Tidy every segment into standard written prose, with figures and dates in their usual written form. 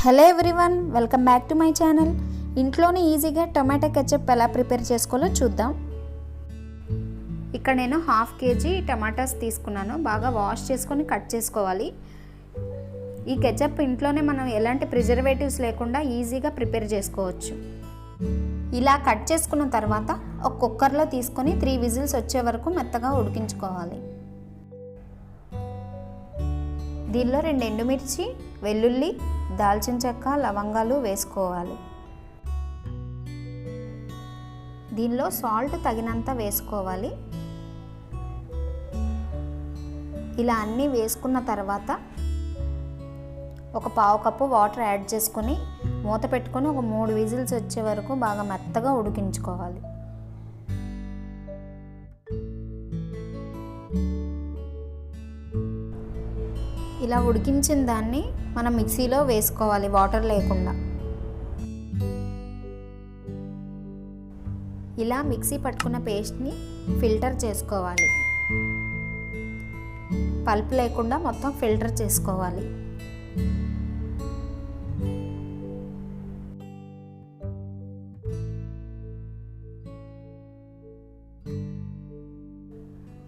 Hello everyone, welcome back to my channel. ఇంట్లోనే ఈజీగా tomato ketchup ఎలా ప్రిపేర్ చేసుకోవాలో చూద్దాం. ఇక్కడ నేను 1/2 kg టమాటాస్ తీసుకున్నాను. బాగా వాష్ చేసుకొని కట్ చేసుకోవాలి. ఈ కెచప్ ఇంట్లోనే మనం ఎలాంటి ప్రిజర్వేటివ్స్ లేకుండా ఈజీగా ప్రిపేర్ చేసుకోవచ్చు. ఇలా కట్ చేసుకున్న తర్వాత ఒక కుక్కర్లో తీసుకొని 3 విజిల్స్ వచ్చే వరకు మెత్తగా ఉడికించుకోవాలి. దీనిలో 2 ఎండుమిర్చి, వెల్లుల్లి, దాల్చిన చెక్క, లవంగాలు వేసుకోవాలి. దీనిలో సాల్ట్ తగినంత వేసుకోవాలి. ఇలా అన్నీ వేసుకున్న తర్వాత ఒక 1/2 కప్పు వాటర్ యాడ్ చేసుకొని మూత పెట్టుకొని ఒక 3 విజిల్స్ వచ్చే వరకు బాగా మెత్తగా ఉడికించుకోవాలి. ఇలా ఉడికించిన దాన్ని మనం మిక్సీలో వేసుకోవాలి, వాటర్ లేకుండా. ఇలా మిక్సీ పట్టుకున్న పేస్ట్ని ఫిల్టర్ చేసుకోవాలి. పల్ప్ లేకుండా మొత్తం ఫిల్టర్ చేసుకోవాలి.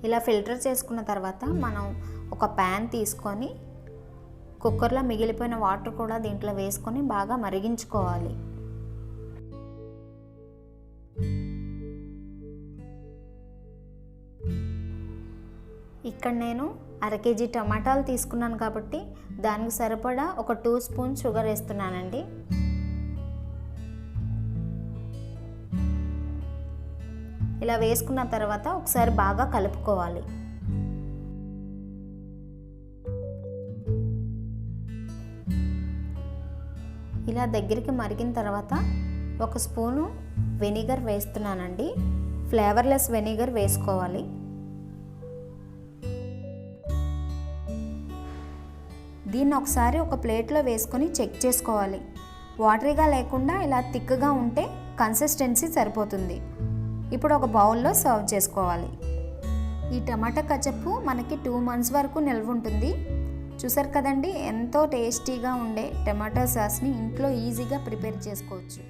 ఇలా ఫిల్టర్ చేసుకున్న తర్వాత మనం ఒక ప్యాన్ తీసుకొని కుక్కర్లో మిగిలిపోయిన వాటర్ కూడా దీంట్లో వేసుకొని బాగా మరిగించుకోవాలి. ఇక్కడ నేను 1/2 kg టమాటాలు తీసుకున్నాను కాబట్టి దానికి సరిపడా ఒక 2 స్పూన్స్ షుగర్ వేస్తున్నానండి. ఇలా వేసుకున్న తర్వాత ఒకసారి బాగా కలుపుకోవాలి. ఇలా దగ్గరికి మరిగిన తర్వాత 1 స్పూను వెనిగర్ వేస్తున్నానండి. ఫ్లేవర్లెస్ వెనిగర్ వేసుకోవాలి. దీన్ని ఒకసారి ఒక ప్లేట్లో వేసుకొని చెక్ చేసుకోవాలి. వాటరీగా లేకుండా ఇలా థిక్గా ఉంటే కన్సిస్టెన్సీ సరిపోతుంది. ఇప్పుడు ఒక బౌల్లో సర్వ్ చేసుకోవాలి. ఈ టమాటా కెచప్ మనకి 2 months వరకు నిల్వ ఉంటుంది. చూసారు కదండి, ఎంతో టేస్టీగా ఉండే టమాటా సాస్ని ఇంట్లో ఈజీగా ప్రిపేర్ చేసుకోవచ్చు.